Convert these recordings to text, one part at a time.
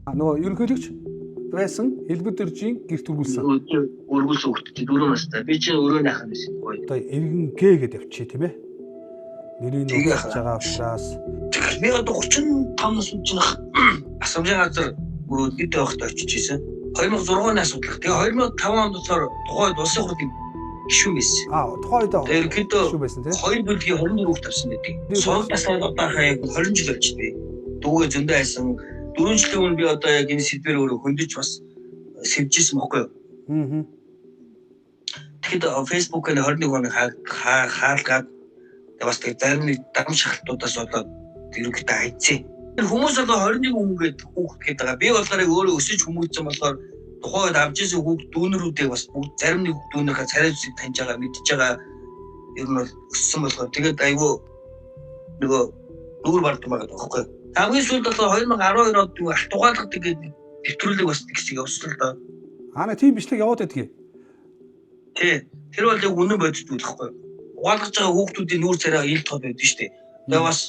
Нөгөө ерөнхийлөгч байсан элбэг дөржийн гэрт үргэлсэн. Үргэлсэн хөлтөд 4 настай. Би чинь өөрөө найхан байсан гоё. Одоо иргэн гээ гэдээ явчих тийм ээ. Нэрийг нуугдж байгаа учраас би одоо 35 нас үжих асамжийн газар дэд байхад очиж исэн. 2006 оны асуудал. Тэгээ 2005 онд болохоор тухайд улсын хурлын гишүүн байсан. Тухайд гишүүн байсан тийм. 2 бүлгийн 24 хүүхд тавьсан байдаг. Сул настай одоо хаяг 20 жил болж байна. Дүүгээ зөндөө байсан. 4 жилийн өмнө би одоо яг энэ сэдвээр өөрөө хөндөж бас сэвжсэн байхгүй юу? Тэгэхэд Facebook-ын 21 оны хаалгаад бас тэг зарим нэг дам шахалтуудаас одоо ерөнхийдөө хайцсан. Хүмүүс одоо 21 хүн гээд хүүхэд гээд байгаа. Би болохоор өөрөө өсөж хүмүүжсэн болохоор тухайд авч ирсэн хүүхд дүүнэрүүдээ бас бүгд зарим нэг дүүнэрхээ царай зүсийг таньж байгаа, мэдж байгаа. Ер нь бол өссөн болохоор тэгээд айгүй нөгөө нүүр бардсан байгаа байхгүй юу? Хамгийн сүүлд одоо 2012 онд алт угаалгадаг гэдэг нэвтрүүлэг бас тэгсийг явуулсан л да. Тийм бичлэг яваад байдгийг. Тий. Тэр бол яг үнэн бодит байхгүй юу? Угаалгаж байгаа хүүхдүүдийн нүүр царай ил тод байдаг шүү дээ. Тэгээ бас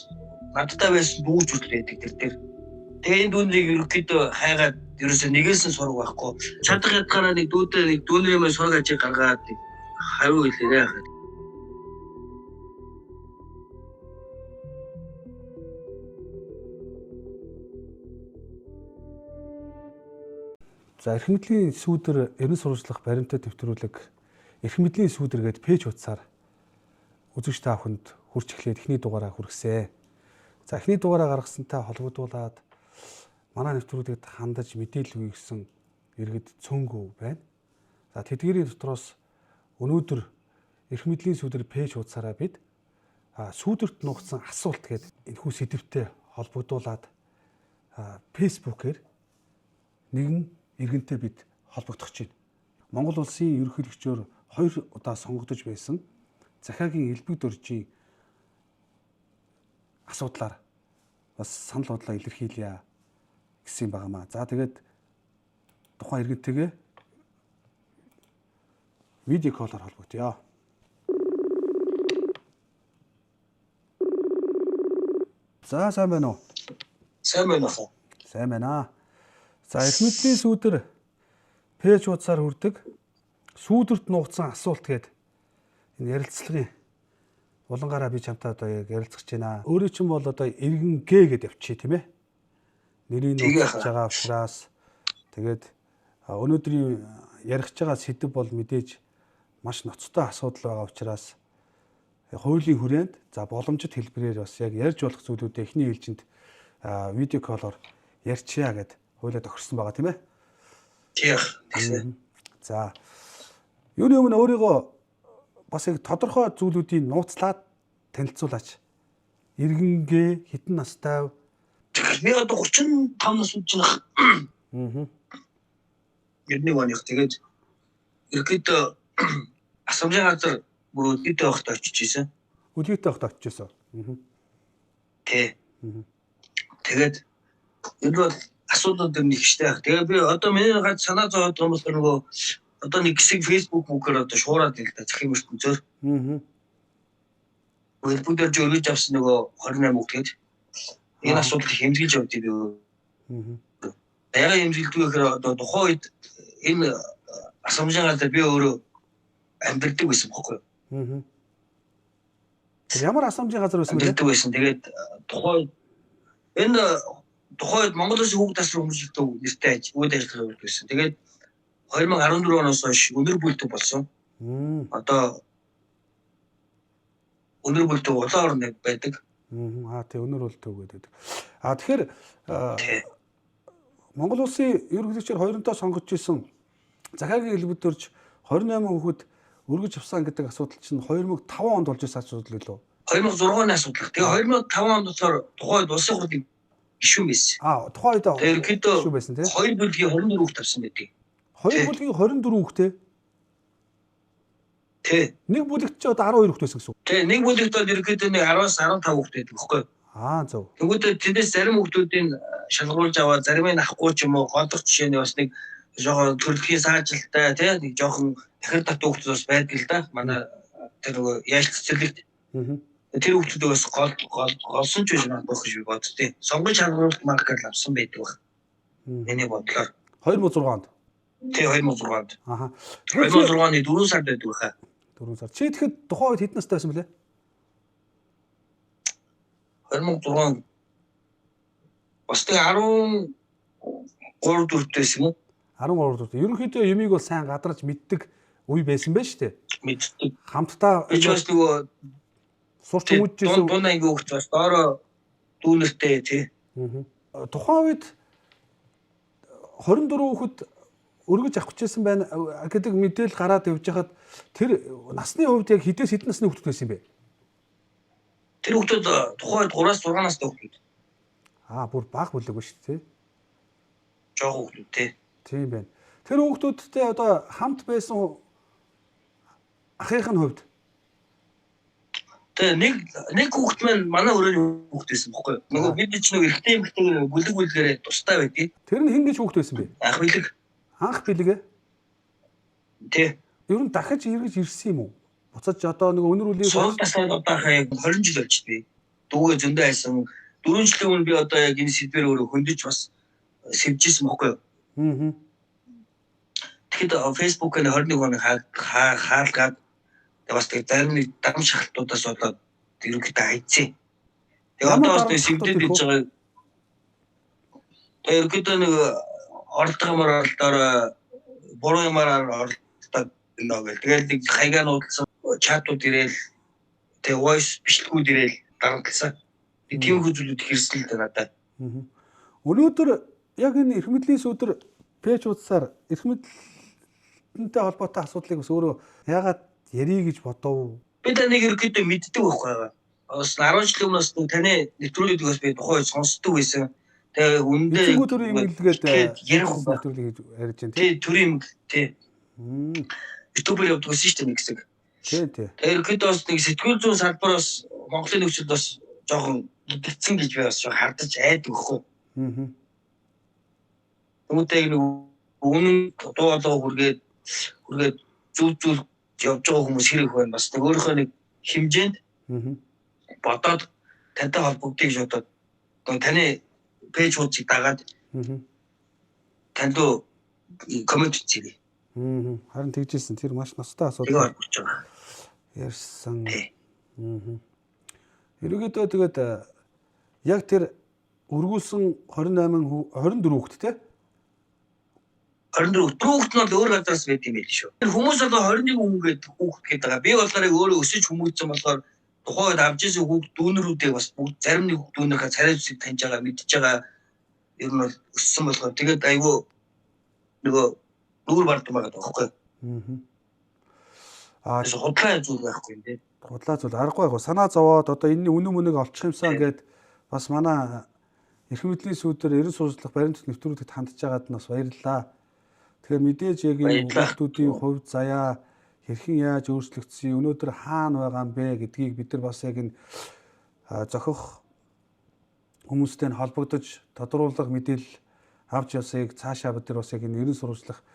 надтай байсан дүүж үл байдаг тэр дээр. Тэгээ энэ дүүнрийг ерөөхдөө хайгаад ерөөсөө нэгээс нь сурах байхгүй. Чадах ядгаараа нэг дүүнрийн мэй сурах ажиг гаргаад хариу хэлээрээ яхаа. За эрх мэдлийн сүүдэр ерөн сурвалжлах баримтат нэвтрүүлэг эрх мэдлийн сүүдэр гээд пэйж хуудасаар үзэгч та бүхэнд хүрч эхлээд эхний дугаараа хүргэсэн. За эхний дугаараа гаргасантай холбогдуулаад манай нэвтрүүлэгт хандаж мэдээлэл өгсөн иргэд цөөнгөө байна. За тэдгээрийн дотроос өнөөдөр эрх мэдлийн сүүдэр пэйж хуудасаараа бид сүүдэрт нуугдсан асуулт гээд энэхүү сэдвтэй холбогдуулаад Facebook-ээр нэгэн иргэнтэй бид холбогдох чинь. Монгол улсын ерөнхийлөгчөөр 2 удаа сонгогдож байсан Захаагийн элбэг дөржийн асуудлаар бас санал бодлоо илэрхийлье гэсэн байгаамаа. За тэгээд тухайн иргэнтэйгээ видео коллоор холбогдъё. За сайн байна уу? Сайн байна уу? Сайн байна. За эрх мэдлийн сүүдэр пэйж хуудасаар хүрдэг сүүдэрт нуугдсан асуулт гээд энэ ярилцлагын улангаараа би чамтай одоо яг ярилцах гэж байна. Өөрөө чинь бол одоо иргэн гээ гэдээ явчих тийм ээ. Нэрийг нуугдж байгаа учраас тэгээд өнөөдрийн ярих байгаа сэдв бол мэдээж маш ноцтой асуудал байгаа учраас хуулийн хүрээнд за боломжит хэлбэрээр бас яг ярьж болох зүйлүүдээ эхний ээлжинд видео коллоор ярьчаа гэд хуулиа тохирсон байгаа тийм ээ. Тийм. За. Юуны өмнө өөрийгөө бас яг тодорхой зүйлүүдийг нууцлаад танилцуулаач. Иргэнгээ хэдэн настай? Би одоо 35 нас үжих. Бидний оных тэгээд ерөөдөө асамжийн газар өдөртэй байхад очиж исэн. Өдөртэй байхад очиж исэн. Тий. Тэгээд энэ бол асуудал дээр нэг штэ. Тэгээ би одоо миний гад санаа зовоод байгаа юм бол нөгөө одоо нэг хэсэг Facebook-ээр одоо шуураад л да зах юм ертөнцөөр. Элбэг дөрж өргөж авсан нөгөө 28 хүүхд гээд энэ асуудал хэмжиж явдгийг би. Яагаад хэмжилдэг вэ гэхээр одоо тухайн үед энэ асамжийн газар би өөрөө амьдэрдэг байсан байхгүй юу? Ямар асамжийн газар байсан бэ? Тэгээд тухайд Монгол Улсын хүүхд тасрын хүмүүжлэлтэй нэртэй үйл ажиллагаа явуулдаг байсан. Тэгээд 2014 оноос хойш өнөр бүлтэг болсон. Одоо өнөр бүлтэг улаан орнд байдаг. Тий өнөр бүлтэг гэдэг. Тэгэхээр Монгол Улсын ерөнхийлөгчөөр 2-ндоо сонгогдож исэн Захаагийн элбэг дөрж 28 хүүхэд өргөж авсан гэдэг асуудал чинь 2005 онд болж исэн асуудал гэлөө. 2006 оны асуудал. Тэгээ 2005 онд болохоор тухайд улсын хурлын гишүүн байсан. Тухайд гишүүн байсан тийм. 2 бүлгийн 24 хүүхд тавьсан байдаг. 2 бүлгийн 24 хүүхдээ. Тий. Нэг бүлэгт ч одоо 12 хүүхд байсан гэсэн үг. Тий, нэг бүлэгт бол ерөөдөө нэг 10-аас 15 хүүхд байдаг байхгүй юу? Зөв. Тэгвэл тэндээс зарим хүүхдүүдийн шалгуулж аваад заримыг авахгүй ч юм уу голдох жишээ нь бас нэг жоохон төрөлхийн саажилттай тий нэг жоохон дахир татуу хүүхдүүд бас байдаг л да. Манай тэр нөгөө яалт цэцэрлэгт. Тэр хүүхдүүд бас голсон ч гэж бодож тий. Сонгож шалгуулалт маркер авсан байдаг баг. Миний бодлоор 2006 онд. тий 2006 онд. Аха. 2006 оны 4 сард байдаг хаа. 4 сар. Чи тэгэхэд тухайн үед хэдэн настай байсан бэлээ? 2006 онд бас тэг 13 4 байсан юм уу? 13 дуртай. Ерөнхийдөө юмыг бол сайн гадарч мэддэг үе байсан байж тээ. Мэддэг. Хамтдаа Би ч бас нөгөө сурч хүмүүжсэн. дунд анги өгч бас доороо дүүнэртэй тий. Тухайн үед 24 хүүхэд өргөж авах гэжсэн байна гэдэг мэдээлэл гараад явж хахад тэр насны хувьд яг хэдээс хэдэн насны хүүхэд байсан юм бэ? Тэр хүүхдүүд тухайн 3-6 настай хүүхдүүд. Бүр бага бүлэг ба шүү дээ. Жог хүүхдүүд тий. Тийм байна. Тэр хүүхдүүдтэй одоо хамт байсан ахын хувьд Тэгээ нэг хүүхд маань манай өрөөний хүүхд байсан бохгүй юу? Нөгөө бид ч нөгөө эрэгтэй эмэгтэй бүлэг бүлгээрээ тустай байдгийг. Тэр нь хэн гэж хүүхд байсан бэ? Ах бэлэг. Анх бэлэг. Тий. Ер нь дахиж эргэж ирсэн юм уу? Буцаж одоо нөгөө өнөр үлийг сурах тасаад одоохоо 20 жил болж би. Дүүгээ зөндөө хайсан. 4 жилийн өмнө би одоо яг энэ сэдвэр өөрөө хөндөж бас сэвжсэн бохгүй юу? Тэгэхэд Facebook-ын 21 оны хаалгаад бас тэг зарим нэг дам шахалтуудаас болоод ерөнхийдөө хайцсан. Тэгээ одоо бас нэг сэвдээд хийж байгаа. Тэгээ ерөнхийдөө нэг оролдгомоор оролдоор буруу юмараар оролддог нэг. Тэгээд нэг хаягаа нуудлсан чатууд ирээл тэгээ voice бичлэгүүд ирээл дарамтлсан. Тийм хүзүүлүүд хэрсэл л надад. Өнөөдөр яг энэ эрх мэдлийн сүдэр пэйж утсаар эрх мэдэлтэй холбоотой асуудлыг бас өөрөө яагаад ярих гэж бодов? Би таныг ерөөдөө мэддэг байхгүй. Бас 10 жилийн өмнөөс таны нэвтрүүлгийг бас би тухайн сонсдог байсан. Тэгээ үндэ төрийн юм гэлгээд ярих нэвтрүүлгийг хийж ярьж байна тий. Төрийн тий. YouTube-ээр явдаг байсан шүү дээ нэг хэсэг. Тий. Тэгээ ерөөдөө бас нэг сэтгүүл зүйн салбараас Монголын нөхцөл бас жоохон гидэгцэн гэж би бас хардаж айдаг байхгүй. Үүнтэй нэг үнэн дуу хоолой хүргээд зүйл явж байгаа хүмүүс хэрэг байна. Бас нэг өөрийнхөө нэг хэмжээнд бодоод тантай холбогдъё гэж бодоод таны пэйж хуудсыг дагаад танд коммент хийгэй. Харин тэгжсэн тэр маш настай асуудал ярьсан. Ерөөдөө тэгээд яг тэр өргүүлсэн 24 хүүхэд те 24 хүүхэд нь өөр газраас байт юм байл шүү. Хүмүүс одоо 21 хүн гэдэг хүүхэд гэдэг байгаа. Би болохоор өөрөө өсөж хүмүүжсэн болохоор тухайд авч ирсэн хүүхд дүүнэрүүдээ бас бүгд зарим нэг дүүнэрхээ царай зүсийг таньж байгаа, мэдж байгаа. Ер нь бол өссөн болохоор тэгээд айгүй нөгөө нүүр бардсан байгаа байхгүй. Худлаа зүйл байхгүй юм дээ. Худлаа зүйл аргагүй яг санаа зовоод одоо энэний үнэн мөнийг олчих юмсан гэд бас манай эрх мэдлийн сүдэр ерөн сурчлах баримт нэвтрүүлэгт хандж байгаад нь бас баярлалаа. Тэгэхээр мэдээж яг энэ хүмүүсийн хувьд заяа хэрхэн яаж өөрчлөгдсөн, өнөөдөр хаана байгаа юм бэ гэдгийг бид нар бас яг энэ зохих хүмүүстэй холбогдож тодруулах мэдээлэл авч явсыг цаашаа бид нар бас яг энэ ерөн сурчлах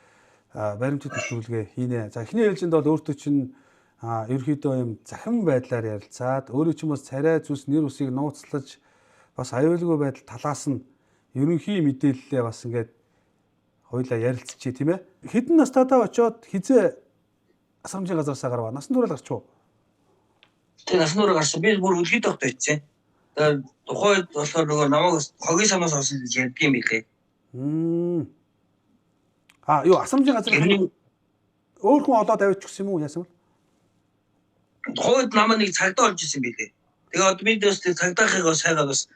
баримт нэвтрүүлгээ хийнэ. За эхний ээлжинд бол өөртөө чинь ерөөхдөө юм захин байдлаар ярилцаад өөрөө чинь бас царай зүс нэр усыг нууцлаж бас аюулгүй байдал талаас нь ерөнхий мэдээлэлээ бас ингээд хоёлаа ярилцчихъя тийм ээ. Хэдэн настайдаа очиод хизээ асрамжийн газараасаа гарваа. Насан туршид гарч уу? Тэгээ насан туршид гарсан. Би бүр үлгэд тогтоо ицсэн. Тэгээ тухайд болохоор нөгөө намайг хогийн самнаас орсон гэж ярьдаг юм билээ. Юу асрамжийн газар өөр хүн олоод авчихсан юм уу яасан бэ? Тухайд намайг нэг цагдаа олж ирсэн билээ. Тэгээ одоо би дэс цагдаагийнхаа сайгаа бас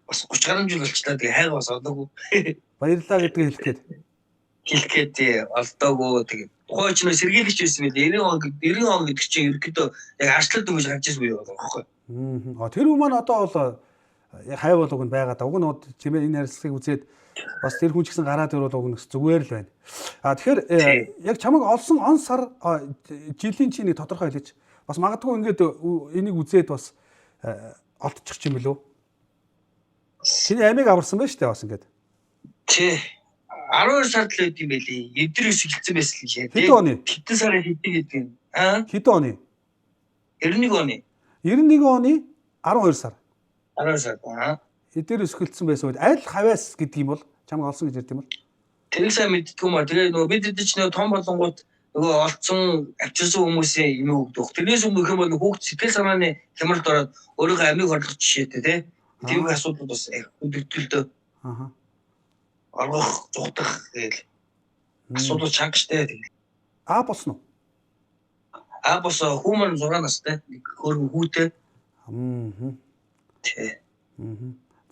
30 гаруй жил болчихлоо. Тэгээ хайгаа бас олоогүй. Баярлалаа гэдгийг хэлэх гээд олдоогүй. Тэгээ тухайд ч нөө сэргийлэгч байсан билээ. 90 он гэдэг чинь ерөөдөө яг арчлал дөнгөж харж ирсэн үе байгаа байхгүй. Тэр хүмүүс маань одоо бол хай болог нь байгаа. Уг нь чимээ энэ харилцааг үзээд бас тэр хүн ч гэсэн гараад ирвэл уг нь зүгээр л байна. Тэгэхээр яг чамайг олсон он сар жилийн чинь нэг тодорхой хэлээч. Бас магадгүй ингээд энийг үзээд бас олдчих юм билүү? Чиний амийг аварсан байж тээ бас ингээд. Тий. 12 сард л байд юм байлээ. Эвдрээс эхэлсэн байсан л шээ. Хэдэн оны? Хэдэн сарын хэдэн гэдэг юм? Хэдэн оны? 91 оны. 91 оны 12 сар. 12 сар. Эдгээр өсгөлдсөн байсан үед аль хавьяас гэдэг юм бол чамд олсон гэж ярьд юм бол. Тэрийг сайн мэддэггүй маа. Тэгээ нөгөө бид хэд ч нөгөө том болонгууд нөгөө олцсон авчирсан хүмүүсийн юм өгдөг. Тэрнээс өмнөх юм бол хүүхд сэтгэл санааны хямралд ороод өөрийнхөө амийг хорлох жишээтэй тий. Тийм асуудал бас хөдөлгөлтөө оргох зугдах гээл асуудал чангаштай тэгэл. Болсон уу? Бос хүмүүс 6 настай хөргөн хүүтэй. Тий.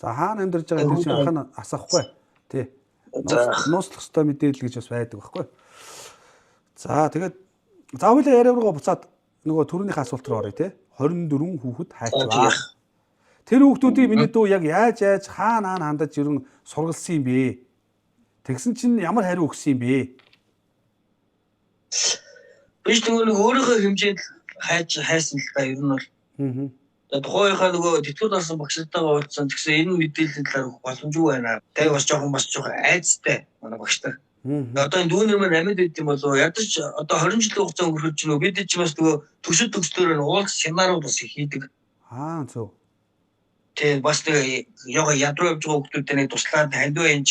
За хаана амьдарч байгаа тэр чинь ахаа асахгүй. Тий. Нууцлах ёстой мэдээлэл гэж бас байдаг байхгүй. За тэгээд заавал яриа руугаа буцаад нөгөө төрөнийхөө асуулт руу оръё тий. 24 хүүхэд хайцваа. Тэр хүүхдүүдийг миний дүү яг яаж хаана хандаж ирэн сургалсан юм бэ? Тэгсэн чинь ямар хариу өгсөн юм бэ? Биш нөгөө өөрийнхөө хэмжээнд хайсан л та ер нь бол. Тухайхаа нөгөө тэтгэврт орсон багшлалтайгаа уулзсан. Тэгсэн энэ мэдээллийн талаар боломжгүй байна. Тэгээ бас жоохон айцтай манай багштай. Одоо энэ дүүнэр маань амьд байд юм болоо ядаж одоо 20 жилийн хугацаа өнгөрөөж чинь бид ч бас нөгөө төсөв төгслөөр уулз семинарууд бас хийдэг. Зөв. Тэгээ бас тэгээ ядруу явж байгаа хүмүүстэй нэг туслаад хандив энэ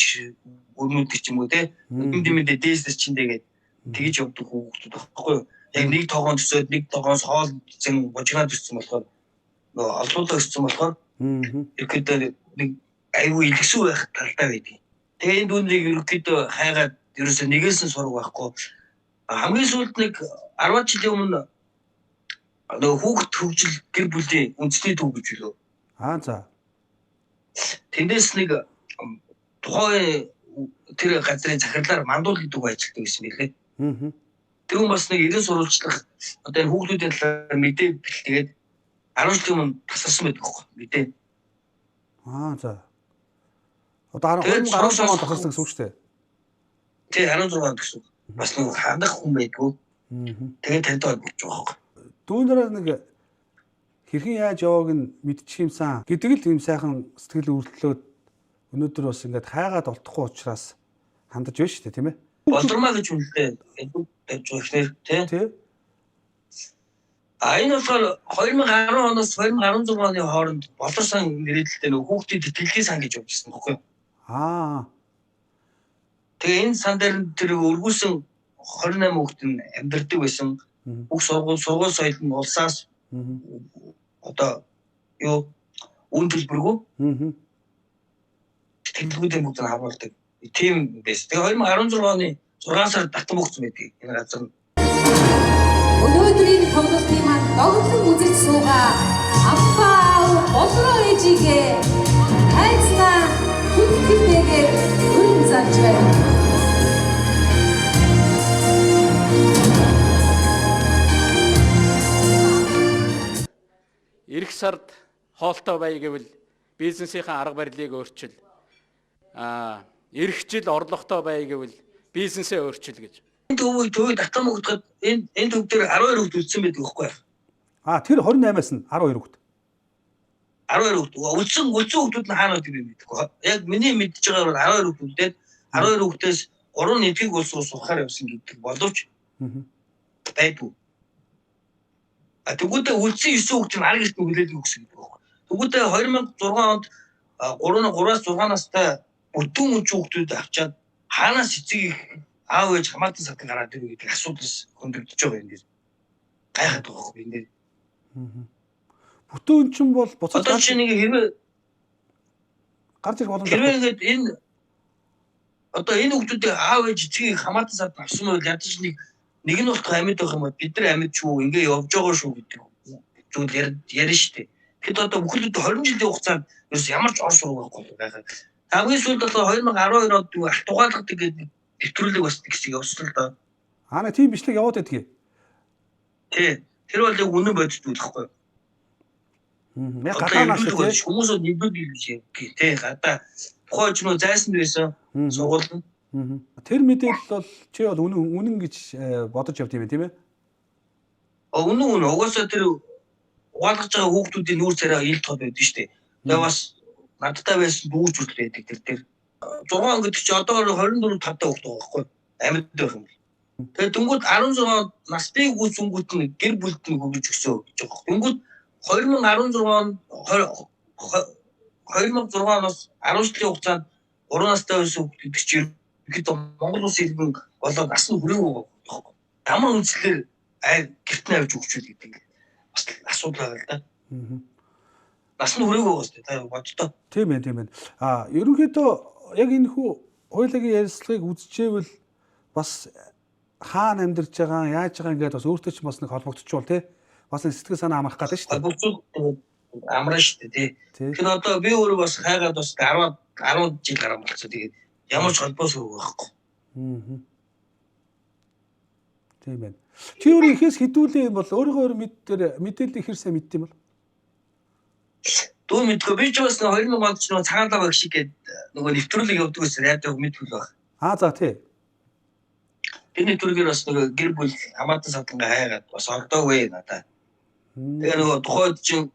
өрнүүд ч юм уу те. Дэмдэмдээ дээсэс чинь тэгээд тэгж явдаг хүмүүс байхгүй юу? Яг нэг тогоон төсөөд нэг тогоос хоол зэн божигнаа төссөн болохоор нөгөө олдуулаа өссөн болохоор ерөөдөө нэг аюу илгэсүү байх талтай байдаг. Тэгээ энэ дүүнийг ерөөдөө хайгаад ерөөсөө нэгээс нь сурах байхгүй. Хамгийн сүүлд нэг 10 жилийн өмнө нөгөө хүүхд хөгжил гэр бүлийн үндэсний төв гэж билүү. За. Тэндээс нэг тухайн тэр газрын захирлаар мандуул гэдэг үг ажилладаг гэсэн мэлээ. Тэр хүн бас нэг 90 сурвалжлах одоо энэ хүүхдүүдийн талаар мэдээ бэлтгээд 10 жилийн өмнө тасарсан байдаг байхгүй мэдээ. За. Одоо 16 онд тасарсан гэсэн үг шүү дээ. Тий 16 онд гэсэн. Бас нэг хандах хүн байдгүй. Тэгээд танд болж байгаа байхгүй. Дүүнээр нэг хэрхэн яаж явааг нь мэдчихимсэн гэдэг л юм сайхан сэтгэл өөрчлөлөөд өнөөдөр бас ингээд хайгаад олдохгүй учраас хандаж байна шүү дээ тийм ээ. Болдормаа гэж үнэлээ. Тавьж ихнэр тий. Энэ болохоор 2010 оноос 2016 оны хооронд болор сан нэрэлттэй нөгөө хүүхдийн тэтгэлгийн сан гэж явж ирсэн байхгүй юу? Тэгээ энэ сан дээр тэр өргүүлсэн 28 хүүхэд нь амьдардаг байсан. Бүх сургууль соёл нь улсаас одоо юу үн төлбөргүй тэтгэлгүүдийн бүгд нь хамгаалдаг. Тийм байсан. Тэгээ 2016 оны 6 сард татан богцсон байдаг энэ газар нь. Өнөөдрийн тоглолтын маань догтлон үзэж суугаа Аппаа болроо ээжигээ хайцнаа хүндэлтэйгээр өрн зарж байна. Ирэх сард хоолтой бай гэвэл бизнесийн арга барилыг өөрчил. Ирэх жил орлоготой бай гэвэл бизнесээ өөрчил гэж. Энэ төвийг татан богдоход энэ төв дээр 12 хүүхэд үлдсэн байдаг байхгүй юу? Тэр 28-аас нь 12 хүүхэд. 12 хүүхэд. Үлдсэн хүүхдүүд нь хаана байдаг юм бэ? Яг миний мэдж байгаагаар 12 хүүхдээд 12 хүүхдээс 3 нэгдгийг улс руу сурахаар явсан гэдэг боловч байдгүй. Тэгвэл үлдсэн 9 хүүхэд нь арга ирсэн хүлээлт өгсөн гэдэг байна. Тэгвэл 2006 онд 3-аас 6 настай бүтэн үн хүүхдүүд авчаад хаанаас эцэг аав ээж хамаатан сатан гараад ирэх гэдэг асуудал хөндөгдөж байгаа юм дээр. Гайхаад байгаа хөө энэ дээр. Бүтэн үн чинь бол буцаж одоо чи нэг хэрвээ гарч ирэх боломжтой. Хэрвээ ингээд энэ одоо энэ хүүхдүүдийн аав ээж эцгийг хамаатан сатан авсан бол ядаж нэг нь болох амьд байх юм бол бид нар амьд шүү ингээ явж байгаа шүү гэдэг зүйл ярина шүү дээ. Тэгэхэд одоо бүхэлд 20 жилийн хугацаанд ямар ч ор сургах байхгүй байхад. Хамгийн сүүлд бол 2012 онд алт угаалгадаг гэдэг нэвтрүүлэг бас нэг хэсэг явуулсан л доо. Нэг тийм бичлэг яваад байдгийг. Тий. Тэр бол яг үнэн бодит зүйл байхгүй юу? Яг гадаанаас тий хүмүүс нэгдүүд гэж тий гадаа тухайн ч нөө зайсанд байсан сургууль. Тэр мэдээлэл бол чи бол үнэн гэж бодож явд юм тийм ээ? Үнэн угаасаа тэр угаалгаж байгаа хүүхдүүдийн нүүр царай ил тод байдаг шүү дээ. Тэгээ бас надтай байсан дүүж хүртэл байдаг тэр дээр. 6 гэдэг чи одоо 24 5 хүүхэд байгаа байхгүй амьд байх юм. Тэгээ дөнгөд 16 насны гүцэнгүүд нь гэр бүлд нь хөгжиж өсөө гэж байгаа. Дөнгөд 2016 онд 2006 оноос 10 жилийн хугацаанд 3 настай байсан хүүхдүүд чинь ихэд Монгол улсын иргэн болоод насны хүрээгүй байхгүй. Ямар үнслэр гэрт нь авч өгч гэдэг бас асуудал байгаа л да. Насны хүрээгүй байгаа шүү дээ. Та боддоо. Тийм ээ. Ерөнхийдөө яг энэ хүү хуулийн ярилцлагыг үзчихвэл бас хаана амьдарч байгаа, яаж байгаа ингээд бас өөртөө ч бас нэг холбогдчихвол тий. Бас нэг сэтгэл санаа амрах гэдэг шүү дээ. Холбогдсон амраа шүү дээ тий. Тэгэхээр одоо би өөрөө бас хайгаад бас 10 жил гарсан болчихсон. Тэгээд ямар ч холбоос өгөх байхгүй. Тийм байна. Чи өөрөө ихээс хідүүлээ юм бол өөрийнхөө мэдээлэл ихэр сайн мэдт юм бол? Дөө мэдгүй би ч бас 2000 онд ч нөгөө цагаан лав шиг гээд нөгөө нэвтрүүлэг явуулдаг гэсэн радиог мэдгүй л байна. За тий. Тэний түргээр бас нөгөө гэр бүл хамаатан садлангаа хайгаад бас ордоогүй надаа. Тэгээ нөгөө тухайд чинь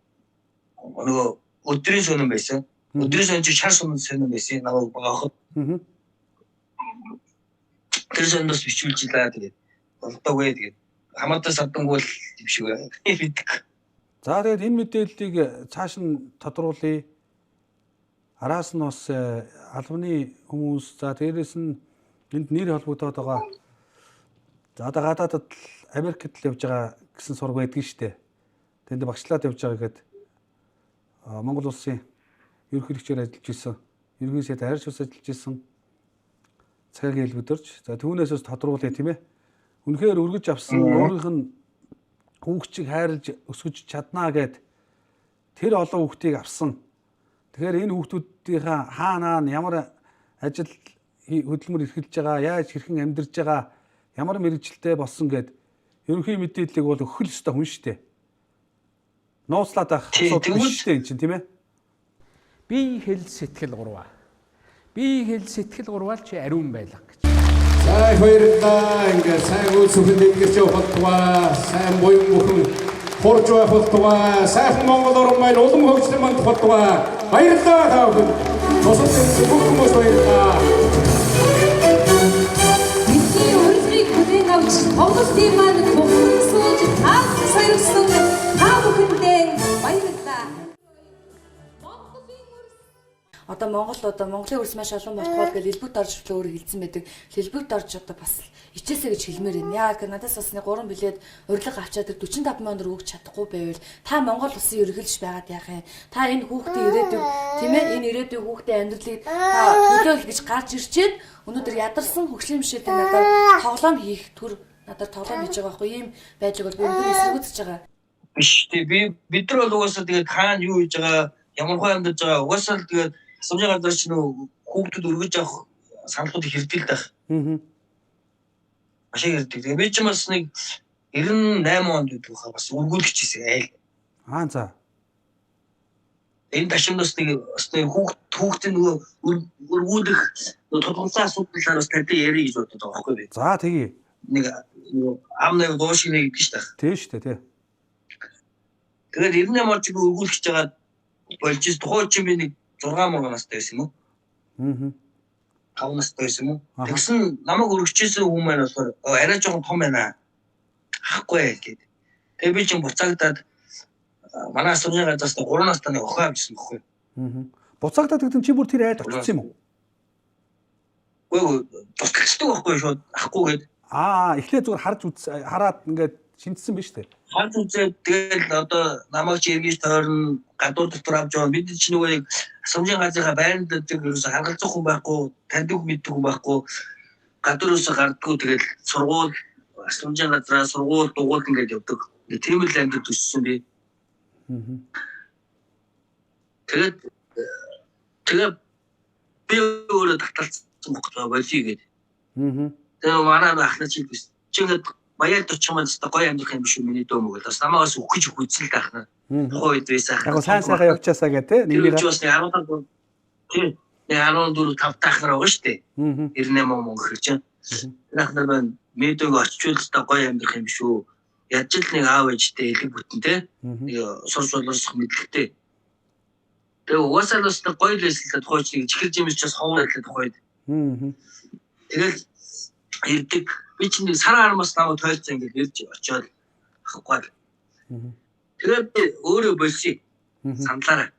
нөгөө өдрийн сонирн байсан. Өдрийн сонирн чинь шар сонирн байсан. Намайг багахад. Тэр сонироос бичүүлж илаа тэгээд ордоогүй тэгээд хамаатан садлангуул юм шиг байдаг. За тэгээд энэ мэдээллийг цааш нь тодруулъя. Араас нь бас албаны хүмүүс за дээрээс нь энд нэр холбогдоод байгаа. За одоо гадаадд Америкт л явж байгаа гэсэн сураг байдаг шүү дээ. Тэнд багшлаад явж байгаа гэхэд Монгол улсын ерөнхийлөгчөөр ажиллаж исэн, ерөнхий сайд харьж ус ажиллаж исэн цагийн хэлбэрч. За түүнээс тодруулъя тийм ээ. Үнэхээр өргөж авсан өөрийнх нь хүүхчийг хайрлж өсгөж чаднаа гэд тэр олон хүүхдийг авсан. Тэгэхээр энэ хүүхдүүдийнхаа хаанаа ямар ажил хөдөлмөр эрхэлж байгаа, яаж хэрхэн амьдарч байгаа, ямар мэрэгчлээ болсон гэд ерөнхий мэдээллийг бол өгөх л ёстой хүн шүү дээ. Нууцлаад авах асуудал биш шүү дээ энэ чинь тийм ээ. Би хэл сэтгэл гурваа. Би хэл сэтгэл гурваа чи ариун байлга гэж. За хоёрдаа ингээд сайн үйлсүхэд ингэж явах болтугай, сайн буян бүхэн хурж байх болтугай, сайхан Монгол орн маань улам хөгжлөн манд болтугай. Баярлалаа та бүхэн. Босод бүх хүмүүс баярлалаа. Бидний урилгыг бүтээн авч Монголын маань бүхэн сууж таасан саярсан та бүхэндээ баярлалаа. Одоо Монголын өрс маш олон болтгол гэж элбэгт орж ирлээ өөрөө хэлсэн байдаг. Элбэгт орж одоо бас ичээсэй гэж хэлмээр байна. Яг надаас бас нэг 3 билет урилга авчаад 45 мянгаар өгч чадахгүй байвал та Монгол улсын ерөнхийлөгч байгаад яах юм? Та энэ хүүхдийн ирээдүйг тийм ээ энэ ирээдүйн хүүхдийн амьдралыг та төлөөл гэж гарч ирчээд өнөөдөр ядарсан хөгжлийн бишэлтэй надад тоглоом хийх төр надад тоглоом хийж байгаа байхгүй ийм байдлыг бол би өнөөдөр эсэргүүцэж байгаа. Биш тий бид нар бол угаасаа тэгээд хаана юу хийж байгаа ямар хөө амьдарч байгаа угаасаа л тэгээд асуужийн газар ч нөө хүүхдүүд өргөж авах саналуудыг хэрдэлдэг байх. Маш их хэрдэг. Тэгээд би ч бас нэг 98 онд үдвэхэ бас өргүүлж хийсэн айл. За. Энэ ташимнаас нэг хүүхдийн нөгөө өргүүлэх тодорхойлсон асуудлаар бас тань ярих гэж боддог байгаа байхгүй би. За тэгье. Нэг амнаа гоошиг нэг гэж таах. Тийм шүү дээ тий. Тэгээд 98 онд би өргүүлж байгаа болж тухайн чинь би нэг 6 настай байсан юм уу? 5 настай байсан юм уу? Тэгсэн намайг өргөжчихсэн хүмүүс маань болохоор арай жоохон том байна. Ахгүй гэдэг. Тэгээ би чинь буцаагдаад манай асуужийн газраас 3 настай охин авчихсан байхгүй. Буцаагдаад гэдэг чи бүр тэр айд очсон юм уу? Үгүй тусгачдаг байхгүй шууд ахгүй гэдэг. Эхлээд зүгээр хараад ингээд шинжсэн биз дээ. Харж үзээд тэгэл одоо намайг чи эргэж тойрно гадуур дотор авч яваа. Бид чинь нөгөө асуужийн газрынхаа байранд дэг ерөөсө харгалзах хүн байхгүй, таньдаг мэддэг хүн байхгүй. Гадуураас гардггүй тэгэл сургууль асуужийн газраа сургууль дугуйд ингээд явдаг. Тийм л амьд төссөн би. Тэгээд би өөрөө таталцсан бохгүй болий гээд. Тэгээ манай ахнаа чи биш. Чи ингээд баяр төвчмөнд та гоё амьдрах юм биш үү миний дөмөг л бас намаагаас өгөх хүзэл таахна. Хойд байсан. Яг сайн явчаасаа гэ тэ нэрээ. Юу ч бас 15 тийм 14 5 таахнаар байгаа шүү дээ. 98 мөн гэх чинь. Нахнаар маань медөг очивол та гоё амьдрах юм биш үү? Яаж л нэг аав ээжтэй элэг бүтэн тэ. Нэг сурч боловсрох мэдлэгтэй. Тэгээ угаасаа л бас гоё л байсан л тухайч нэг чихэрж юмс ч бас ховор байлаа тухайд. Тэгэл ирдэг би чинь сар арамаас намайг тойлцоо ингээд ирж очиод авахгүй. Тэгээд би өөрөө болсон сандлаараа.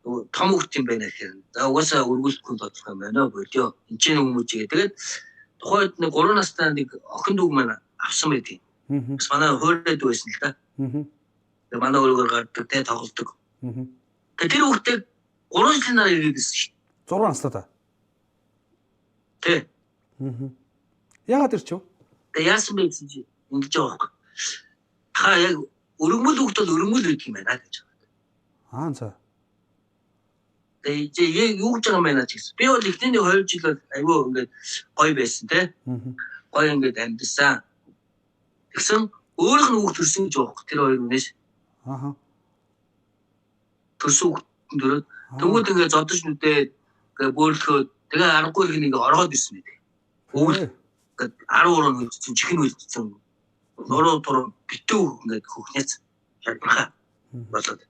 нөгөө том хурц юм байна гэхээр. За угаасаа өргүүлэхгүй тодорхой юм байна болё. Энд чинь хүмүүжээ. Тэгээд тухайд нэг 3 настай нэг охин дүү маань авсан байдгийг. Бас манай хуурайд байсан л да. Тэгээд манай өөрөөр гардаг тэ тоглодог. Тэгээд тэр хүүхдээ 3 жилийн дараа ирээд байсан шүү. 6 настай та. Тэ. Яагаад ирчихв? Тэгээд яасан бэ гэсэн чи ингэж байгаа байхгүй. Хаа яг өргөмөл хүүхд бол өргөмөл байдаг юм байна гэж байгаа. За. Тэгээд яг юу гэж байгаа юм байна ч гэсэн. Би бол эхний 2 жил бол айгүй ингээд гоё байсан те. Гоё ингээд амьдсан. Тэгсэн өөрийнх нь хүүхд төрсөн гэж байгаа. Тэр хоёр үнээс. Төрсөн хүүхд төрөөд тэгвэл ингээд зодож нүдээ ингээд бөөлөхөд тэгээ аргагүй их нэг ороод ирсэн мэт. Өвөл ингээд 13 үлдсэн чихэн үлдсэн. Нуруу туруу битүү ингээд хөхнэц шалбархаа болоод.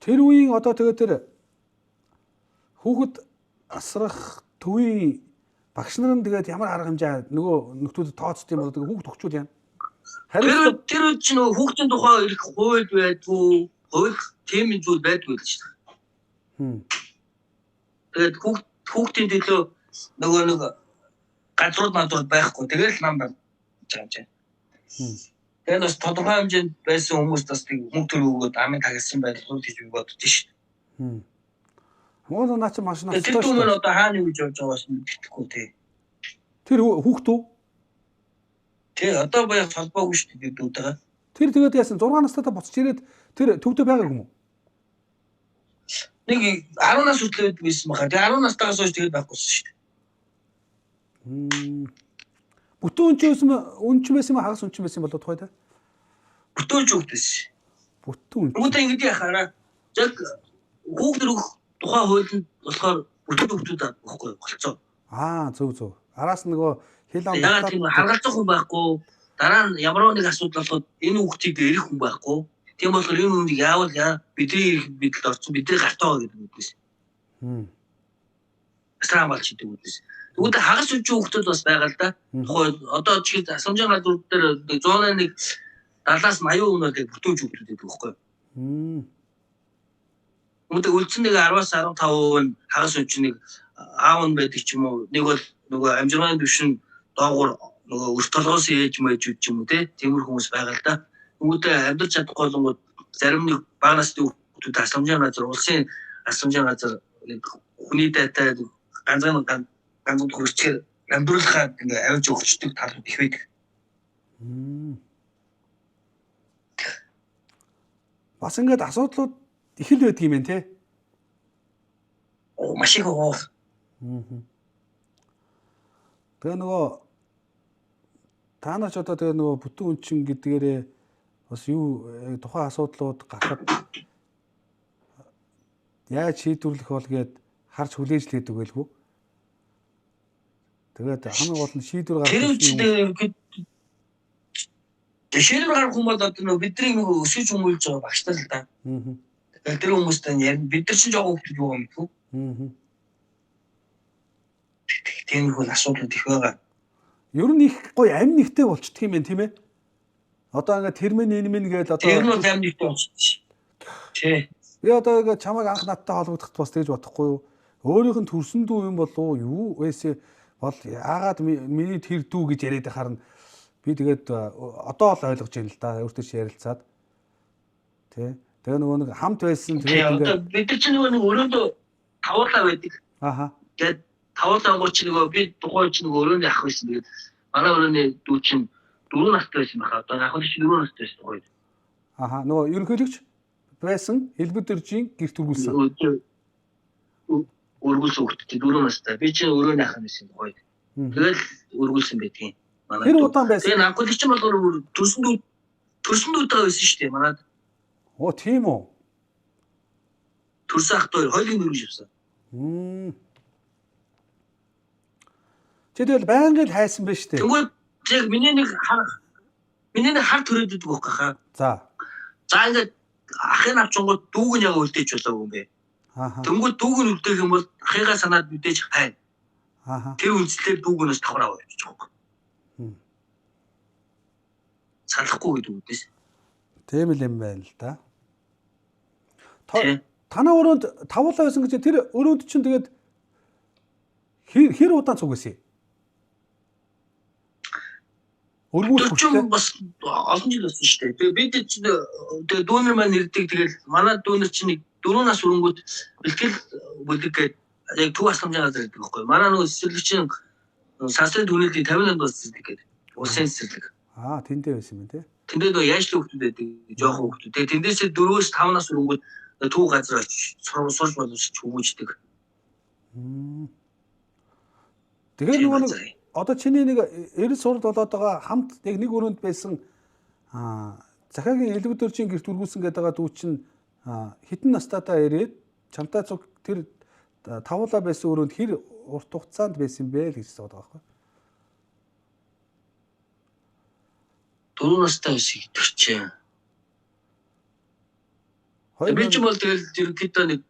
Тэр үеийн одоо тэгээ тэр хүүхэд асрах төвийн багш нар нь тэгээд ямар арга хэмжээ нөгөө нөхдүүдэд тооцсон юм бол тэгээ хүүхд өгчүүл яана. Харин тэр үед чинь хүүхдийн тухай их хууль байдгүй, хууль тийм зүйл байдгүй л шүү дээ. Тэгээд хүүхдийн төлөө нөгөө нэг газрууд надад байхгүй. Тэгээд л нам байгаа юм. Тэгээд бас тодорхой хэмжээнд байсан хүмүүс бас мөнгө төр өгөөд амын тагсан байдлууд гэж би боддоо шүү дээ. Моон наач маш настай шүү. Тэр хүмүүс одоо хаана юу гэж явж байгаас мэдэхгүй тий. Тэр хүүхд үү? Тий, одоо баяр холбоогүй шүү дээ дүүтэйгээ. Тэр тэгээд яасан 6 настай та буцаж ирээд тэр төвдөө байгаа юм уу? Нэг 10 нас хүртэл байсан баха. Тэгээ 10 настайгаас хойш тэгээд байхгүйсэн шүү дээ. Бүтэн өнч байсан юм хагас өнч байсан болоо тухай та? Бүтэн өнч байсан. Бүтэн өнч. Бүгд ингэж яхаараа яг хүүхд төрөх тухай хуулинд болохоор бүтэн хүүхдүүд авахгүй болцоо. Зөв. Араас нөгөө хэл ам яагаад тийм харгалзах хүн байхгүй. Дараа нь ямар нэг асуудал болоход энэ хүүхдийг ирэх хүн байхгүй. Тийм болохоор энэ хүнийг яавал бидний бидэд орсон бидний гартаа гэдэг үг байсан. Асрам болж идэг үг байсан. Тэгвэл хагас үчи хүүхдүүд бас байгаа л да. Одоо жишээ асамжийн газар дээр 101 70-аас 80% нь бүтэн хүүхдүүд гэдэг байхгүй. Үүнтэй үлдсэн нэг 10-аас 15% нь хагас үчи нэг аав нь байдаг ч юм уу. Нэг бол нөгөө амжиргааны төвшин доогуур нөгөө өрт толгоос ээж мэж ч юм уу тийм хүмүүс байгаа л да. Үүнтэй амьдарч чадахгүй болгоод зарим нэг бага насны хүүхдүүд асамжийн газар улсын асамжийн газар хүний дайтай ганцхан хөрчгөр амьдруулахад ингээ авиж өгчдөг тал их байдаг. Бас ингээд асуудлууд их л байдаг юм байна те. Маш их оо. Тэгээ нөгөө та нар ч одоо тэгээ нөгөө бүтэн үнчин гэдгээрээ бас юу тухайн асуудлууд гарахад яаж шийдвэрлэх бол гээд харж хүлээж л гэдэг байлгүй. Тэгээд хамгийн гол нь шийдвэр гаргах. Шийдвэр гаргах юм бол одоо нөгөө бидний нөгөө өсөж хүмүүлж байгаа багштай л да. Тэгээд тэр хүмүүстэй ярина. Бид нар чинь жоохон хүмүүс юу юм бэ? Тийм нэг асуудал их байгаа. Ер нь их гоё амин нэгтэй болчихдөг юм байна тийм ээ. Одоо ингээд термин гээл одоо тэр нь амин нэгтэй болчихсон. Тий. Би одоо ингээд чамайг анх надтай холбогдоход бас тэгж бодохгүй юу? Өөрийнх нь төрсөн дүү юм болов юу вэсэ бол яагаад миний тэр дүү гэж яриад харна. Би тэгээд одоо л ойлгож байна л да. Өөртөө ч ярилцаад. Тэ. Тэгээ нөгөө нэг хамт байсан тэгээд ингээд бид чинь нөгөө өрөөндөө тавуулаа байдаг. Тэгээд тавуулаа гоч нөгөө би тухайн чинь нөгөө өрөөний ах байсан. Тэгээд манай өрөөний дүү чинь 4 настай байсан баха. Одоо ах нь 4 настай байсан гоё. Нөгөө ерөнхийлөгч байсан Элбэдэржийн гэрт үргэлсэн. Үргэлсэн хүүхдээ 4 настай. Би чинь өрөөний ах байсан гоё. Тэгэл үргэлсэн байдгийн. Тэр удаан байсан. Тэгээ анхлагч чинь болохоор төрсөн дүүтэй байсан шүү дээ. Манад. Тийм үү. Төрсөн ахтай хоёулын мөрөж явсан. Чи тэгэл байнга л хайсан байж тээ. Тэгвэл яг миний нэг хар төрөөд идэх байхгүй хаа. За ингээд ахын авчингууд дүүг нь яг үлдээж болоо юм бэ. Тэнгүүд дүүг нь үлдээх юм бол ахыгаа санаад мэдээж хайна. Тэр үнслээр дүүгнээс тавраа явчих واخ. Салахгүй гэдэг үгдээс. Тийм л юм байна л да. Танаа өрөөнд тавуулаа байсан гэж тэр өрөөнд чинь тэгээд хэр удаан цуг байсан юм? Өргүүлэх ч бас олон жил болсон шүү дээ. Бид тэгээд дүүнер маань ирдэг тэгэл манай дүүнер чинь 4 нас өрөнгөд бэлтгэл бүлэг гээд яг төв асламжийн газар гэдэг байхгүй. Манай нөгөө цэцэрлэгчийн сансрын түнэлтийн 50 нанд бас цэцэрлэг гэдэг. Улсын цэцэрлэг. Тэндээ байсан юм тий. Тэндээ нөгөө яашлын хүмүүс байдаг. Жоохон хүмүүс. Тэгээд тэндээсээ 4-5 нас өрөнгөд төв газар очиж сурж боловсч хүмүүждэг. Тэгэхээр нөгөө одоо чиний нэг 90 сурд болоод байгаа хамт яг нэг өрөөнд байсан Захаагийн Элбэдөржийн гэрт үргүүлсэн гэдэг байгаа дүү чинь хитэн настайдаа ирээд чамтай цуг тэр тавуулаа байсан өрөөнд хэр урт хугацаанд байсан бэ л гэж асууад байгаа байхгүй. 4 настай байсан гэдэг чинь. Би ч бол тэгэл ерөнхийдөө нэг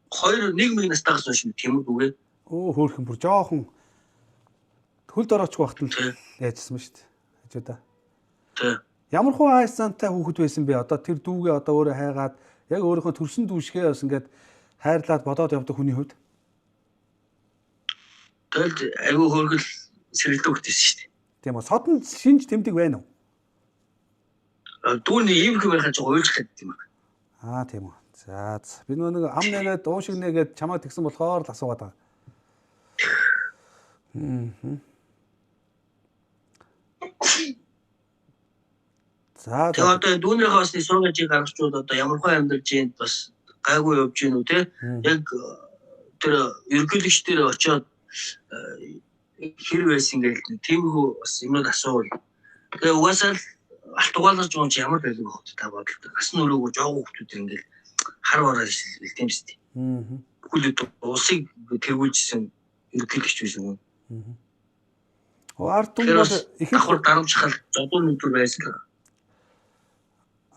1 настайгаас хойш тийм үгүй. Хөөрхөн бүр жоохон хөлд ороочгүй багт нь яажсан шүү дээ. Хажуудаа. Тий. Ямар хуу хайсантай хүүхэд байсан бэ? Одоо тэр дүүгээ одоо өөрөө хайгаад яг өөрийнхөө төрсөн дүүшгээ бас ингээд хайрлаад бодоод явдаг хүний хувьд. Тэгэл айгүй хөөргөл сэргэлдэг хүртэйсэн шүү дээ. Тийм үү. Содон шинж тэмдэг байна уу? Дүүний ийм их байхад ч уйлж гэдэг юм аа. Тийм үү. За би нэг ам нэгээд уушиг нэгээд чамаа тэгсэн болохоор л асуугаад байгаа. За одоо дүүнийхээ бас сургажийг гаргачууд одоо ямар хөө амьдарч ийнд бас гайгүй явж гин үү те. Яг тэр ерөнхийлөгч дээр очиод хэр байсан гэж тиймхүү бас юмуд асуувал. Тэгээ угаасаа алт угаалгаж байгаа юм чи ямар байлгүй хот та бодлоо. Асан өрөөгөө жоохон хүмүүс ингээл хар бараа хэлтийм шүү дээ. Бүхэл улсыг тэргүүлжсэн ерөнхийлөгч байсан. Ард түмэн бол их хурд дарамжхал зодон нүдүр байсан.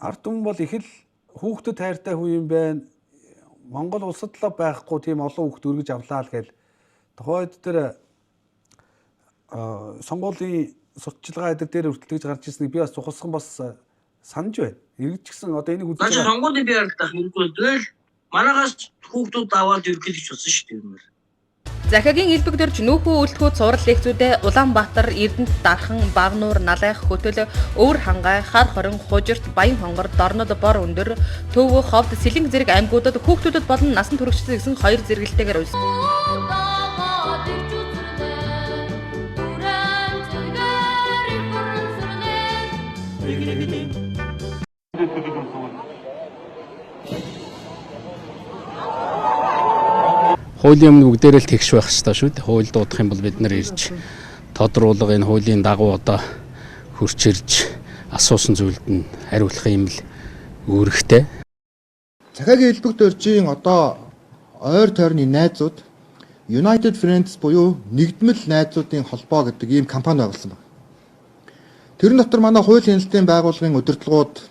Ард түмэн бол их л хүүхдэд хайртай хүн юм байна. Монгол улсад л байхгүй тийм олон хүүхд өргөж авлаа л гээл. Тухайд тэр сонгуулийн сурталчилгаа эдэр дээр хүртэл гэж гарч ирснийг би бас цухалсан бас санаж байна. Иргэд ч гэсэн одоо энийг үзэж байгаа. Сонгуулийн би ярилдах хэрэггүй. Тэгэл манайхаас хүүхдүүд аваад ерөнхийлөгч болсон шүү дээ юм байна. Захаагийн Элбэгдэрж нүүхүү үлдэхүүд сурал лекцүүдээ Улаанбаатар, Эрдэнэт, Дархан, Багнуур, Налайх, Хөтөл, Өвөр хангай, Хар хорин, Хужирт, Баян хонгор, Дорнод, Бор өндөр, Төв, Ховд, Сэлэнг зэрэг аймагуудад хүүхдүүдэд болон насан туршид гэсэн 2 зэрэгэлтэйгээр үйлс. Хуулийн өмнө бүгдээрээ л тэгш байх хэрэгтэй шүү дээ. Хууль дуудах юм бол бид нар ирж тодруулга энэ хуулийн дагуу одоо хурц ирж асуусан зүйлд нь хариулах юм л үүрэгтэй. Захаагийн Элбэгдэржийн одоо ойр тойрны найзууд United Friends буюу нэгдмэл найзуудын холбоо гэдэг ийм компани байгуулсан байна. Тэрэн дотор манай хуулийн хяналтын байгууллагын удирдлагууд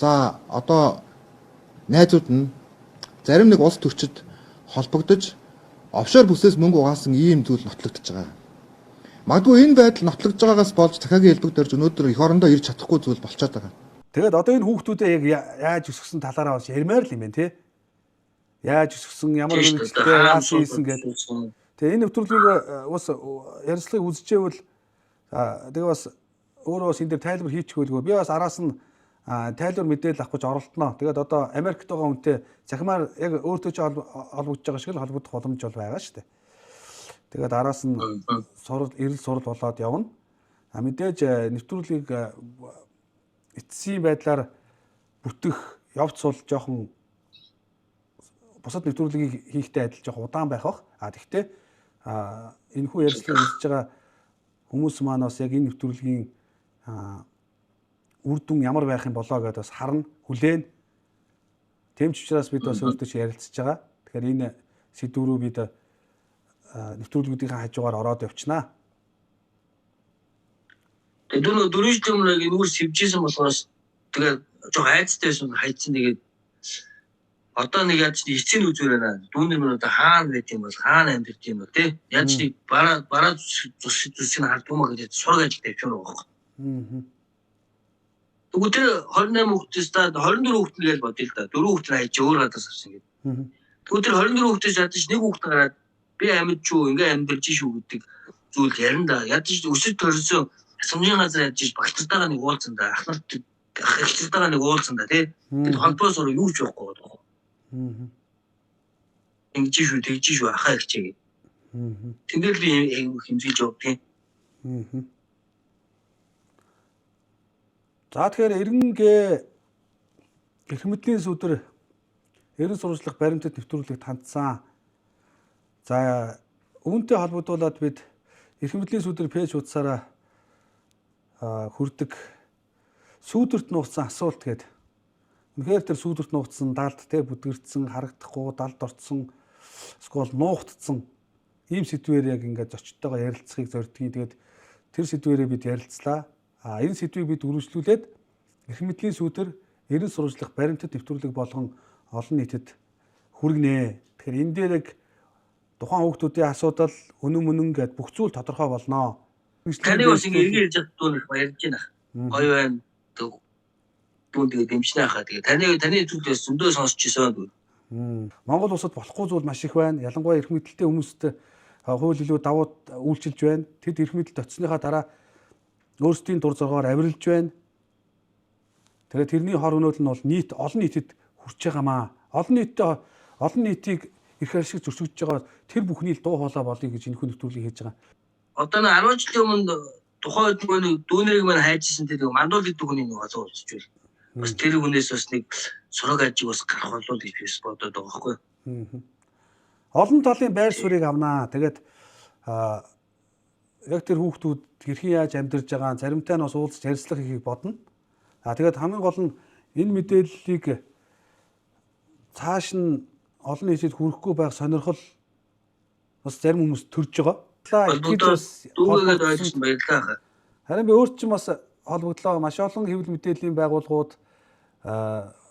за одоо найзууд нь зарим нэг улс төрчид холбогдож офшор бүсээс мөнгө угаасан ийм зүйл нотлогдож байгаа. Магадгүй энэ байдал нотлогдож байгаагаас болж Захаагийн Элбэгдэрж өнөөдөр эх орондоо ирж чадахгүй зүйл болчиход байгаа. Тэгээд одоо энэ хүүхдүүдээ яг яаж өсгсөн талаараа бас ярмаар л юм байна тий. Яаж өсгсөн, ямар үйлчлэлтэй яасан хийсэн гэдэг. Тэгээ энэ нэвтрүүлгийг бас ярилцлагыг үзчихвэл тэгээ бас өөрөө бас энэ дээр тайлбар хийчихвэлгүй. Би бас араас нь тайлбар мэдээлэл авах гэж оролдоно. Тэгээд одоо Америкт байгаа хүнтэй захимаар яг өөртөө ч холбогдож байгаа шиг л холбогдох боломж бол байгаа шүү дээ. Тэгээд араас нь эрэл сурал болоод явна. Мэдээж нэвтрүүлгийг эцсийн байдлаар бүтэх явц бол жоохон бусад нэвтрүүлгийг хийхтэй адил жоохон удаан байх бах. Тэгвэл энэ хүү ярилцлагыг үзэж байгаа хүмүүс маань бас яг энэ нэвтрүүлгийн үр дүн ямар байх юм болоо гэдээ бас харна, хүлээн. Тэмч учраас бид бас өөртөө ч ярилцж байгаа. Тэгэхээр энэ сэдв рүү бид нэвтрүүлгүүдийн хажуугаар ороод явчихнаа. Тэгээд дөрөв жилийн өмнө энэ үр сэвжсэн болохоос тэгээд жоо айцтай байсан хайцсан тэгээд одоо нэг яаж эцсийн үзүүр байна. Дүүний мөр одоо хаана байт юм бол хаана амьдэрт юм бол тий. Яаж нэг бараа зүсийг хардгуумаа гэж сураг ажил тавьчихсан байгаа байхгүй. Тэгвэл тэр 28 хүүхдээс та 24 хүүхд л гэж бодъё л да. 4 хүүхд нь хайж өөр гадаас авсан гэдэг. Тэгвэл тэр 24 хүүхдээс ядаж нэг хүүхд гараад би амьд шүү, ингээ амьдарч шүү гэдэг зүйл ярина да. Ядаж өсөж төрсөн асамжийн газар ядаж багталтайгаа нэг уулзсан да. Ах нарт ахталтайгаа нэг уулзсан да тий. Тэр холбоос өөр юу ч байхгүй байгаа. Ингэж шүү, тэгж шүү ахаа ихчээ. Тэндэл би хэмжиж явдаг. За тэгэхээр иргэнгээ эрх мэдлийн сүдэр эрен сурвалжлах баримтад нэвтрүүлэг хандсан. За үүнтэй холбогдуулаад бид эрх мэдлийн сүдэр пэйж хуудасаараа хүрдэг сүүдэрт нуугдсан асуулт гэдэг. Үнэхээр тэр сүүдэрт нуугдсан далд те бүдгэрдсэн, харагдахгүй, далд орцсон, скол нуугдсан ийм сэдвээр яг ингээд зочдтойгоо ярилцахыг зордгийг. Тэгээд тэр сэдвээрээ бид ярилцлаа. Энэ сэдвийг бид үргэлжлүүлээд эрх мэдлийн сүдэр эрен сурвалжлах баримтад нэвтрүүлэг болгон олон нийтэд хүргэнэ. Тэгэхээр энэ дээр яг тухайн хүүхдүүдийн асуудал үнэн гэд бүх зүйл тодорхой болно. Таны бас ингэ ярьж чаддгүй их баярж байна. Гоё байна. Түүнтэй дэмжнэ хаа. Тэгээ таны зүйлээс зөндөө сонсч ирсэн. Монгол улсад болохгүй зүйл маш их байна. Ялангуяа эрх мэдэлтэй хүмүүст хууль илүү давуу үйлчилж байна. Тэд эрх мэдэлд очсныхаа дараа өөрсдийн дур зоргоор авирилж байна. Тэгээд тэрний хор өнөөл нь бол олон нийтэд хүрч байгаамаа. Олон нийтийг эрх ашиг зөрчигдөж байгаа тэр бүхний л дуу хоолой болъё гэж энэ хүн нэвтрүүлгийг хийж байгаа. Одоо 10 жилийн өмнө тухайн үед дүүнэрийг маань хайжсэн тэр мандуул гэдэг хүний нэг олоо болчих байл. Бас тэр хүнээс бас нэг сураг ажиг бас гарах болов гэж бис бодоод байгаа байхгүй. Олон талын байр суурийг авнаа. Тэгээд яг тэр хүүхдүүд хэрхэн яаж амьдарч байгаа, заримтай нь бас уулзч ярилцлага хийхийг бодно. Тэгээд хамгийн гол нь энэ мэдээллийг цааш нь олон нийтэд хүрэхгүй байх сонирхол бас зарим хүмүүс төрж байгаа. Дүүгээд ойлгосон баярлалаа. Харин би өөрт чинь бас холбогдлоо. Маш олон хэвлэл мэдээллийн байгууллагууд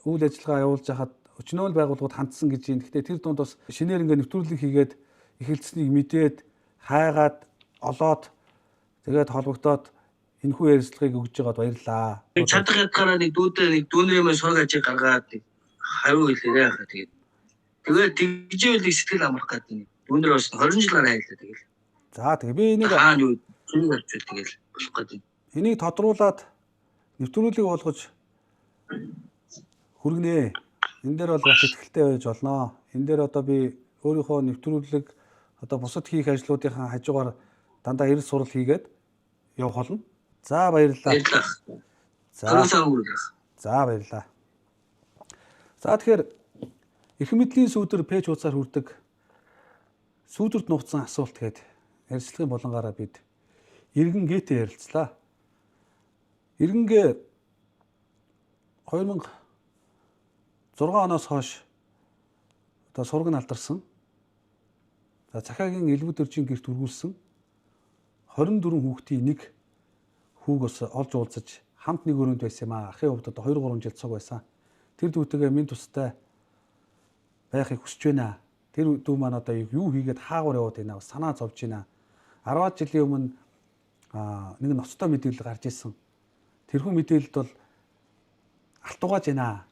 үйл ажиллагаа явуулж хахад өчнөөл байгууллагууд хандсан гэж юм. Гэхдээ тэр дунд бас шинээр ингээ нэвтрүүлэг хийгээд эхэлцсэнийг мэдээд хайгаад олоод тэгээд холбогдоод энэхүү ярилцлагыг өгж байгаад баярлалаа. Чадах ядгаараа нэг дүүнэрийн маань сураг ажиг гаргаад хариу хэлээрэй хаа тэгээд. Тэгээд тэгжээвэл сэтгэл амрах гэдэг. Дүүнэр бас 20 жилээр хайлаа тэгэл. За тэгээ би энийг хаана юу зүйл авч тэгэл болох гэдэг. Энийг тодруулаад нэвтрүүлэг болгож хүргэнэ. Энэ дээр бол бас ихтэй байж болно. Энэ дээр одоо би өөрийнхөө нэвтрүүлэг одоо бусад хийх ажлуудынхаа хажуугаар дандаа эрс сурал хийгээд явах болно. За баярлалаа. За баярлалаа. За тэгэхээр эрх мэдлийн сүдэр пэйж хуудасаар хүрдэг сүүдэрт нуугдсан асуулт гэдэг ярилцлагын болонгаараа бид иргэнгээтэй ярилцлаа. Иргэнгээ 2006 оноос хойш одоо сурган алдарсан. За Захаагийн элбэг дөржийн гэрт үргүүлсэн 24 хүүхдийн нэг хүүг ус олж уулзаж хамт нэг өрөөнд байсан юм аа. Ахын хувьд одоо 2-3 жил цуг байсан. Тэр дүүтэйгээ минь тустай байхыг хүсэж байна. Тэр дүү маань одоо юу хийгээд хаагуур яваад байна бас санаа зовж байна. 10 жилийн өмнө нэг ноцтой мэдээлэл гарч ирсэн. Тэрхүү мэдээлэлд бол алтугааж байна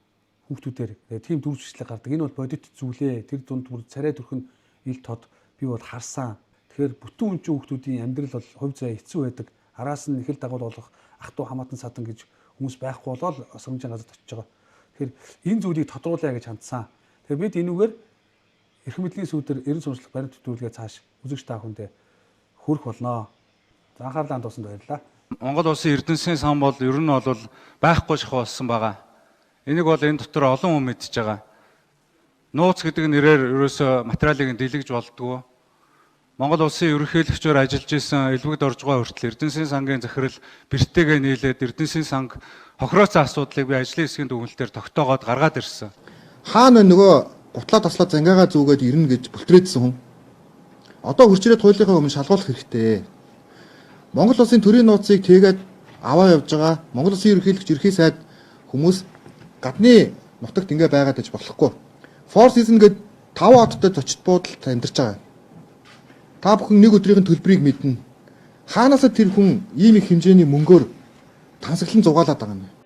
хүүхдүүдээр. Тийм дүржлэг гардаг. Энэ бол бодит зүйлээ. Тэр дунд бүр царай төрхөн ил тод би бол харсан. Тэгэхээр бүтэн үнчин хүүхдүүдийн амьдрал бол хувь заяа хэцүү байдаг. Араас нь их л дагуул болох ах トゥ хамаатан садан гэж хүмүүс байхгүй болол асрамжийн газарт очиж байгаа. Тэгэхээр энэ зүйлийг тодруулъя гэж хандсан. Тэгэхээр бид энүүгээр эрх мэдлийн сүдэр эрен сурвалжлах баримт нэвтрүүлгээ цааш үзэгч та бүхэндээ хүрэх болно. За анхаарлаа хандуулсанд баярлалаа. Монгол улсын эрдэнэсийн сан бол ер нь бол байхгүй шахуу болсон байгаа. Энийг бол энэ дотор олон хүн мэдж байгаа. Нууц гэдэг нэрээр ерөөсөө материалыг дэлгэж болдгоо. Монгол улсын ерөнхийлөгчөөр ажиллаж исэн элбэгд орж байгаа хүртэл эрдэнэсийн сангийн захирал бэрттэйгээ нийлээд эрдэнэсийн санг хохирооцсон асуудлыг би ажлын хэсгийн дүгнэлтээр тогтоогоод гаргаад ирсэн. Хаана нөгөө гутлаа таслаа зангаагаа зүгээд ирнэ гэж бүлтрээдсэн хүн. Одоо хурцрээд хуулийнхаа өмнө шалгуулах хэрэгтэй. Монгол улсын төрийн нууцыг тэгээд аваа явж байгаа Монгол улсын ерөнхийлөгч ерхий сайд хүмүүс гадны нутагт ингээ байгаад иж болохгүй. Four Seasons гээд 5 хоттой зочд буудалд амьдарч байгаа. Та бүхэн нэг өдрийн төлбөрийг мэднэ. Хаанаас тэр хүн ийм их хэмжээний мөнгөөр тансаглан зугаалаад байгаа юм бэ?